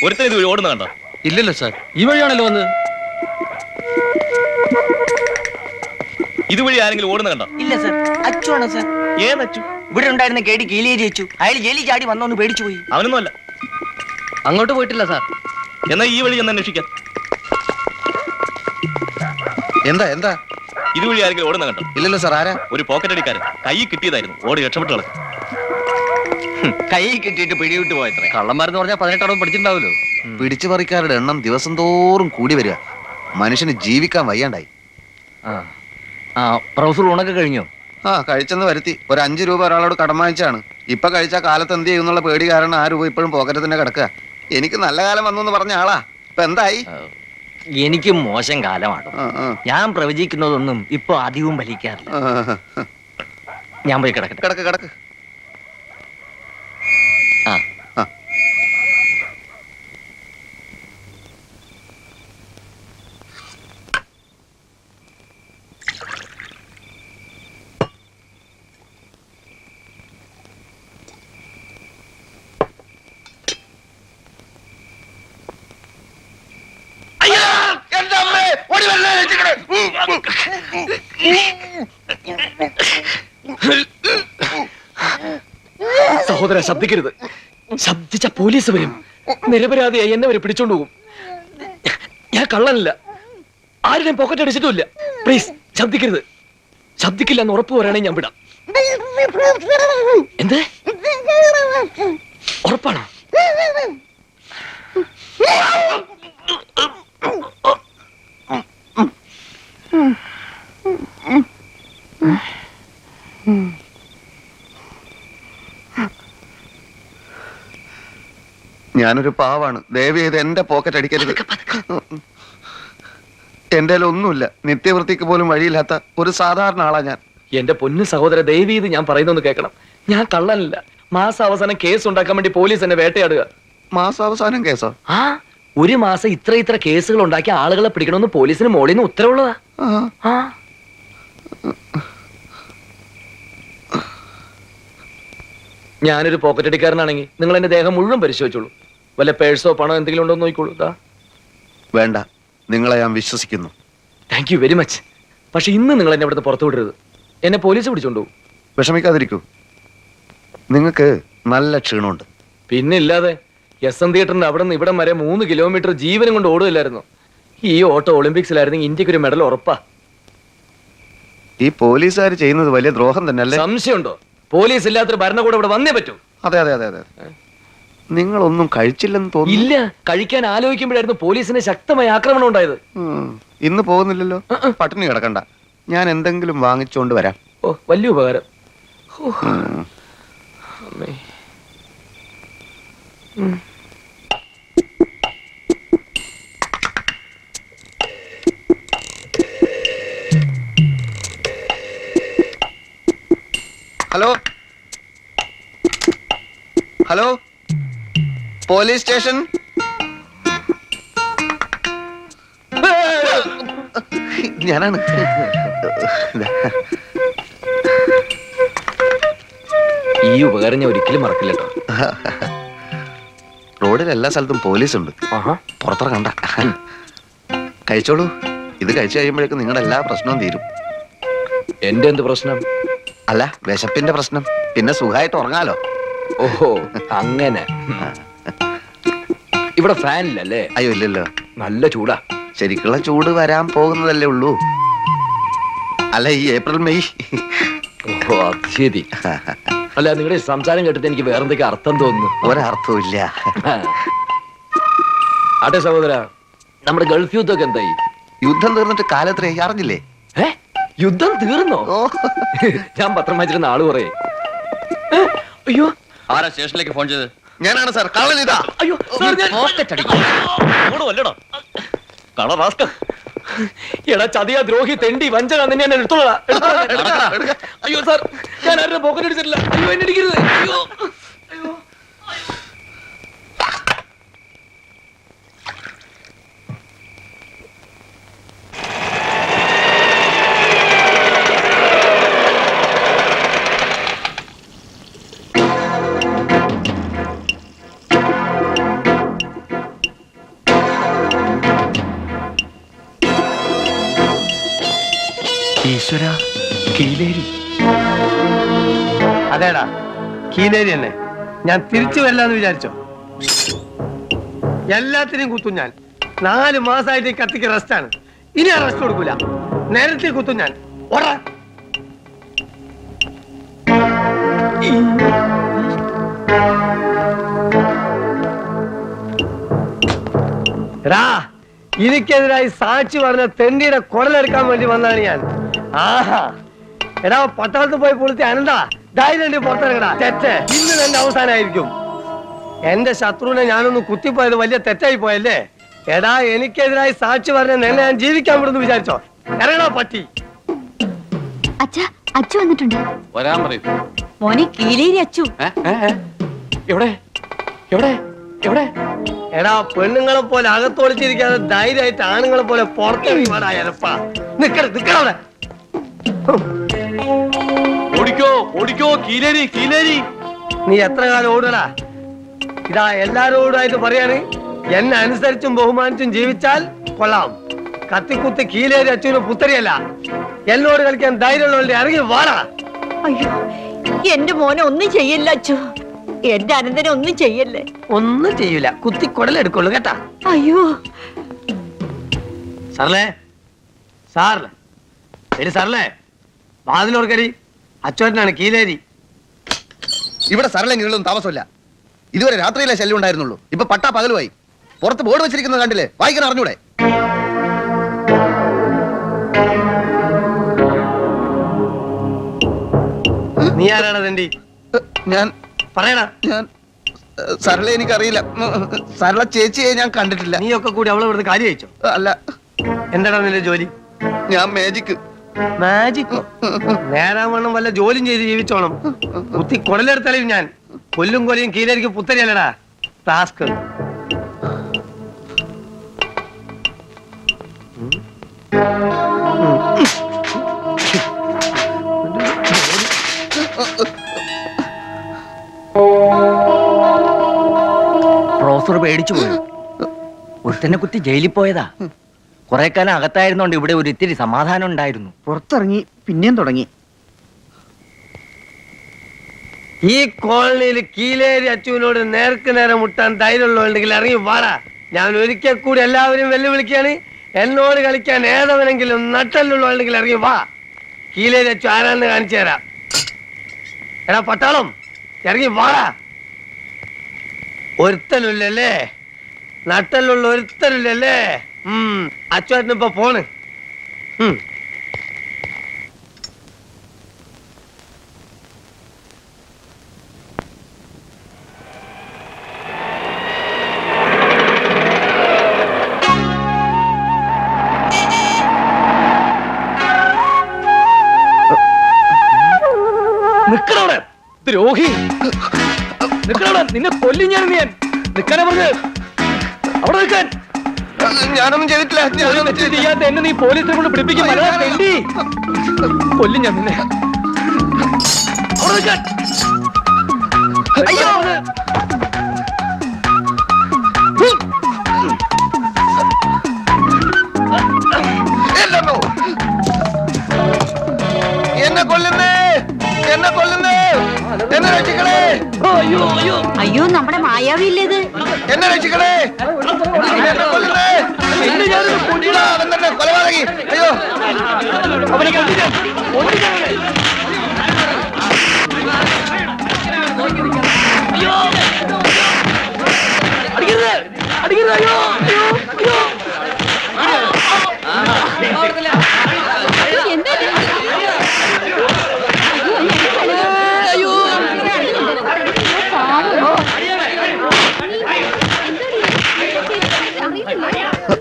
ഒരുത്തൻ ഇത് വഴി ഓടുന്ന കണ്ടോ? ഇല്ലല്ലോ സാർ, ഈ വഴിയാണല്ലോ വന്നത്. ഇതുവഴി ആരെങ്കിലും ഓടുന്ന കണ്ടോ? ഇല്ല സാർ, അച്ചു ആണ് സാർ. ഏതച്ചു? ഇവിടെ ഉണ്ടായിരുന്ന കേടി കീലേരി അച്ചു. അയാൾ ജയിലിൽ ചാടി വന്നോന്ന് പേടിച്ചു പോയി. അവനൊന്നും അല്ല. അങ്ങോട്ട് പോയിട്ടില്ല സാർ. എന്നാ ഈ വഴി ഒന്ന് അന്വേഷിക്കാം. എന്താ എന്താ ഇതുവഴി ആരെങ്കിലും ഓടുന്ന കണ്ടോ? ഇല്ലല്ലോ സാർ. ആരാ? ഒരു പോക്കറ്റ് അടിക്കാരൻ കൈ കിട്ടിയതായിരുന്നു, ഓടി രക്ഷപ്പെട്ടു കളഞ്ഞു. കൈ കിട്ടിയിട്ട് പിടിവിട്ട് പോയത്രേ. കള്ളന്മാരെന്ന് പറഞ്ഞാൽ 18 അടവ് പഠിച്ചിട്ടുണ്ടാവല്ലോ. പിടിച്ചു പറിക്കാരുടെ എണ്ണം ദിവസം തോറും കൂടി വരിക. മനുഷ്യന് ജീവിക്കാൻ വയ്യാണ്ടായി. പ്രൊഫസർ ഊണൊക്കെ കഴിഞ്ഞോ? കഴിച്ചെന്ന് വരുത്തി. ഒരു 5 രൂപ ഒരാളോട് കടം വാങ്ങിച്ചാണ്. ഇപ്പൊ കഴിച്ച കാലത്ത് എന്ത് ചെയ്യുന്നുള്ള പേടി കാരണം ആ രൂപ ഇപ്പോഴും പോക്കറ്റിൽ തന്നെ കിടക്കുക. എനിക്ക് നല്ല കാലം വന്നു എന്ന് പറഞ്ഞ ആളാ. ഇപ്പൊ എന്തായി? എനിക്ക് മോശം കാലമാണ്. ഞാൻ പ്രവചിക്കുന്നതൊന്നും ഇപ്പൊ അധികവും ഫലിക്കാറില്ല. ഞാൻ പോയി കിടക്കട്ടെ. കിടക്ക് കിടക്ക്. സഹോദര, ശബ്ദിക്കരുത്. ശബ്ദിച്ച പോലീസ് വരും. നിരപരാധിയായി എന്നെ വരെ പിടിച്ചോണ്ട് പോകും. ഞാൻ കള്ളനില്ല, ആരുടെയും പോക്കറ്റ് അടിച്ചിട്ടുമില്ല. പ്ലീസ് ശബ്ദിക്കരുത്. ശബ്ദിക്കില്ല എന്ന് ഉറപ്പ് വരാണെങ്കിൽ ഞാൻ വിടാം. എന്ത് ഉറപ്പാണോ? ഞാനൊരു പാവാണ്. ദയവ് ചെയ്ത് എന്റെ പോക്കറ്റ് അടിക്കരുത്. എന്റെ ഒന്നുമില്ല. നിത്യവൃത്തിക്ക് പോലും വഴിയില്ലാത്ത ഒരു സാധാരണ ആളാ ഞാൻ. എന്റെ പൊന്നു സഹോദര, ദയവ് ചെയ്ത് ഞാൻ പറയുന്നൊന്ന് കേൾക്കണം. ഞാൻ കള്ളനല്ല. മാസം അവസാനം കേസ് ഉണ്ടാക്കാൻ വേണ്ടി പോലീസ് എന്നെ വേട്ടയാടുക. മാസാവസാനം കേസോ? ഒരു മാസം ഇത്ര കേസുകൾ ഉണ്ടാക്കി ആളുകളെ പിടിക്കണമെന്ന് പോലീസിന് മോളിൽ നിന്ന് ഉത്തരവുള്ളതാ. ഞാനൊരു പോക്കറ്റ് അടിക്കാരനാണെങ്കിൽ നിങ്ങൾ എന്റെ ദേഹം മുഴുവൻ പരിശോധിച്ചോളൂ. വല്ല പേഴ്സോ പണോ എന്തെങ്കിലും ഉണ്ടോ എന്ന് നോക്കിക്കോളൂ. വേണ്ട, നിങ്ങളെ ഞാൻ വിശ്വസിക്കുന്നു. Thank you very much. പക്ഷെ ഇന്ന് നിങ്ങൾ എന്നെ ഇവിടുന്ന് പുറത്തു വിടരുത്. എന്നെ പോലീസ് പിടിച്ചോണ്ടു. വിഷമിക്കാതിരിക്കൂ. നിങ്ങൾക്ക് നല്ല ക്ഷീണമുണ്ട്. പിന്നില്ലാതെ. SM തിയേറ്ററിന്റെ അവിടെ നിന്ന് ഇവിടം വരെ 3 കിലോമീറ്റർ ജീവനും കൊണ്ട് ഓടുകയില്ലായിരുന്നു. ഈ ഓട്ടോ ഒളിമ്പിക്സിലായിരുന്നെങ്കിൽ ഇന്ത്യക്ക് ഒരു മെഡൽ ഉറപ്പാ. ഈ പോലീസുകാർ ചെയ്യുന്നത് വലിയ ദ്രോഹം തന്നെ അല്ലേ? സംശയമുണ്ടോ? പോലീസ് ഇല്ലാത്തൊരു ഭരണകൂടം ഇവിടെ വന്നേ പറ്റൂ. അതെ അതെ അതെ അതെ. നിങ്ങളൊന്നും കഴിച്ചില്ലെന്ന് തോന്നുന്നു. ഇല്ല, കഴിക്കാൻ ആലോചിക്കുമ്പോഴായിരുന്നു പോലീസിന് ശക്തമായ ആക്രമണം ഉണ്ടായത്. ഇന്ന് പോകുന്നില്ലല്ലോ. പട്ടിണി കിടക്കണ്ട, ഞാൻ എന്തെങ്കിലും വാങ്ങിച്ചോണ്ട് വരാം. ഓ, വലിയ ഉപകാരം. Hello hello, police station. ഞാനാണ്. ഈ ഉപകാരം ഞാൻ ഒരിക്കലും മറക്കില്ല കേട്ടോ. റോഡിൽ എല്ലാ സ്ഥലത്തും പോലീസ് ഉണ്ട്. പുറത്തിറങ്ങണ്ട. കഴിച്ചോളൂ. ഇത് കഴിച്ചു കഴിയുമ്പോഴേക്കും നിങ്ങളുടെ എല്ലാ പ്രശ്നവും തീരും. എന്റെ എന്ത് പ്രശ്നം? അല്ല, വിശപ്പിന്റെ പ്രശ്നം. പിന്നെ സുഖമായിട്ട് ഉറങ്ങാലോ. ഓഹോ, അങ്ങനെ. ഇവിടെ ഫാൻ ഇല്ലല്ലേ? അയ്യോ, ഇല്ലല്ലോ. നല്ല ചൂടാ. ശരിക്കുള്ള ചൂട് വരാൻ പോകുന്നതല്ലേ ഉള്ളൂ. അല്ല, ഈ ഏപ്രിൽ മെയ്. ഓ, അത് ശരി. അല്ല, നിങ്ങളുടെ സംസാരം കേട്ടിട്ട് എനിക്ക് വേറെന്തൊക്കെ അർത്ഥം തോന്നുന്നു. ഒരർത്ഥവും ഇല്ല. ആട്ടെ സഹോദര, നമ്മുടെ ഗൾഫ് യുദ്ധമൊക്കെ എന്തായി? യുദ്ധം തീർന്നിട്ട് കാലത്രേ അറിഞ്ഞില്ലേ? യുദ്ധം തീർന്നോ? ഞാൻ പത്രം വായിച്ചിരുന്ന ആള് പറയേ. അയ്യോ, ആരാ സ്റ്റേഷനിലേക്ക് ഫോൺ ചെയ്ത്? ഞാനാണ് സാർ. കള്ളൻ ഇതാ. അയ്യോ, എടാ ചതിയാ, ദ്രോഹി, തെണ്ടി, വഞ്ചക, നിന്നെ എന്നെ എടുത്തോളാ. അയ്യോ സാർ, ഞാൻ ആരുടെ പോക്കറ്റ് അടിച്ചിട്ടില്ല. അയ്യോ, എന്നെ അടിക്കരുത്. അയ്യോ. ഈശ്വര കീലേരി. അതേടാ കീലേരി തന്നെ. ഞാൻ തിരിച്ചു വരില്ലാന്ന് വിചാരിച്ചോ? എല്ലാത്തിനെയും കുത്തും ഞാൻ. 4 മാസമായിട്ട് ഈ കത്തിക്ക് റെസ്റ്റാണ്. ഇനി ആ റെസ്റ്റ് കൊടുക്കൂല. നേരത്തെ കുത്തും ഞാൻ. ഓടാ. എടാ എനിക്കെതിരായി സാക്ഷി പറഞ്ഞ തെണ്ടിയുടെ കുടലെടുക്കാൻ വേണ്ടി വന്നാണ് ഞാൻ. ആഹാ എടാ പട്ടാളത്ത് പോയി പൊളിത്തി അനന്താ ധൈര്യം പുറത്തിറങ്ങടാ. തെറ്റ് ഇന്ന് എന്റെ അവസാനമായിരിക്കും. എന്റെ ശത്രുവിനെ ഞാനൊന്ന് കുത്തിപ്പോയത് വലിയ തെറ്റായി പോയല്ലേ. എടാ എനിക്കെതിരായി സാക്ഷി പറഞ്ഞ നിന്നെ ഞാൻ ജീവിക്കാൻ വിടുന്നു വിചാരിച്ചോ? ഇറങ്ങടാ പട്ടി. അച്ഛാ അച്ചു വന്നിട്ടുണ്ട്. വരാൻ പറയൂ. മോനെ കീലേരി അച്ചു. എവിടെ എവിടെ എവിടെ? എടാ പെണ്ണുങ്ങളെ പോലെ അകത്തൊളിച്ചിരിക്കാതെ ധൈര്യമായിട്ട് ആണുങ്ങളെ പോലെ പുറത്തിറങ്ങി വേടാ എരപ്പാ. നിക്കവിടെ. ഓടിക്കോ ഓടിക്കോ കീലേരി കീലേരി. നീ എത്ര കാലം ഓടടാ? ഇതാ എല്ലാരോടായിട്ട് പറയാണ്, എന്നെ അനുസരിച്ചും ബഹുമാനിച്ചും ജീവിച്ചാൽ കൊള്ളാം. കത്തിക്കുത്തി കീലേരി അച്ഛനും പുത്തരിയല്ല. എന്നോട് കളിക്കാൻ ധൈര്യമുള്ളവരുടെ ഇറങ്ങി വാടാ. അയ്യോ എന്റെ മോനെ ഒന്നും ചെയ്യല്ല അച്ചു. എന്റെ അനന്തനെ ഒന്നും ചെയ്യല്ലേ. ഒന്നും ചെയ്യൂല. കുത്തി കുടലെടുക്കുള്ളൂ കേട്ടാ. അയ്യോ സാറല്ലേ സാറല്ലേ എടി സാറല്ലേ വാതിലോർക്കടി. അച്ചോട്ടനാണ് കീലേരി. ഇവിടെ സരളെങ്കിലും താമസമില്ല. ഇതുവരെ രാത്രിയിലെ ശല്യം ഉണ്ടായിരുന്നുള്ളൂ. ഇപ്പൊ പട്ടാ പകലുമായി. പുറത്ത് ബോർഡ് വെച്ചിരിക്കുന്നത് കണ്ടില്ലേ? വായിക്കാൻ അറിഞ്ഞൂടെ? നീ ആരാണ് തണ്ടി? ഞാൻ പറയടാ. ഞാൻ സരള എനിക്കറിയില്ല. സരള ചേച്ചിയെ ഞാൻ കണ്ടിട്ടില്ല. നീയൊക്കെ കൂടി അവളെ ഇവിടുന്ന് കാര്യം അയച്ചോ? അല്ല, എന്താടാ നിന്റെ ജോലി? ഞാൻ മാജിക്. മാജിക്കോ? നേരാവണ്ണം വല്ല ജോലിയും ചെയ്ത് ജീവിച്ചോണം. കുത്തി കുടലെടുത്തളയും ഞാൻ. കൊല്ലും കൊലയും കീലേരിക്ക് പുത്തരിയല്ലടാ ടാസ്ക്. പ്രൊഫസർ പേടിച്ചു പോയി. ഒരുത്തനെ കുത്തി ജയിലിൽ പോയതാ. കുറെ കാലം അകത്തായിരുന്നോണ്ട് ഇവിടെ ഒരു ഇത്തിരി സമാധാനം ഉണ്ടായിരുന്നു. പുറത്തിറങ്ങി പിന്നെയും തുടങ്ങി. ഈ കോളനിയിൽ കീലേരി അച്ചുവിനോട് നേർക്ക് നേരെ മുട്ടാൻ ധൈര്യമുള്ളവരുണ്ടെങ്കിൽ ഇറങ്ങി വാടാ. ഞാൻ ഒരിക്കൽ കൂടി എല്ലാവരും വെല്ലുവിളിക്കാണ്. എന്നോട് കളിക്കാൻ ഏതവനെങ്കിലും നട്ടല്ലുള്ളവരുണ്ടെങ്കിൽ ഇറങ്ങി വാ. കീലേരി അച്ചു ആരാന്ന് കാണിച്ചു തരാം. എടാ പട്ടാളം ഇറങ്ങി വാടാ. ഒരുത്തനില്ലല്ലേ? നട്ടലുള്ള ഒരുത്തനില്ലല്ലേ? അച്ചുവാട്ടിനിപ്പോ പോണ്. നിക്കണവിടെ ദ്രോഹി. നിക്കണവിടെ. നിന്നെ കൊല്ലും ഞാൻ. നിക്കാനാ പറഞ്ഞത്. അവിടെ നിൽക്കാൻ. ഞാനൊന്നും ചെയ്തിട്ടില്ല. തെറ്റ് ചെയ്യാത്ത എന്നെ നീ പോലീസിനെ കൊണ്ട് പിടിപ്പിക്കും. കൊല്ലും ഞാൻ നിന്നെ. അവിടെ നിൽക്കാൻ. അയ്യോ എന്നെ കൊല്ലുന്നേ, എന്നെ കൊല്ലുന്നേ, എന്നെ രക്ഷിക്കണേ. അയ്യോ അയ്യോ അയ്യോ നമ്മുടെ മായാവില്ലേത്. എന്നെ രക്ഷിക്കണേ, എന്നെ കൊല്ലുന്നേ. കൊല്ലിടാ, അവൻ തന്നെ കൊലപാതകി. അയ്യോ അവനെ കൊല്ലിക്കാൻ. അയ്യോ അടിക്കരുത് അടിക്കരുത്. അയ്യോ അയ്യോ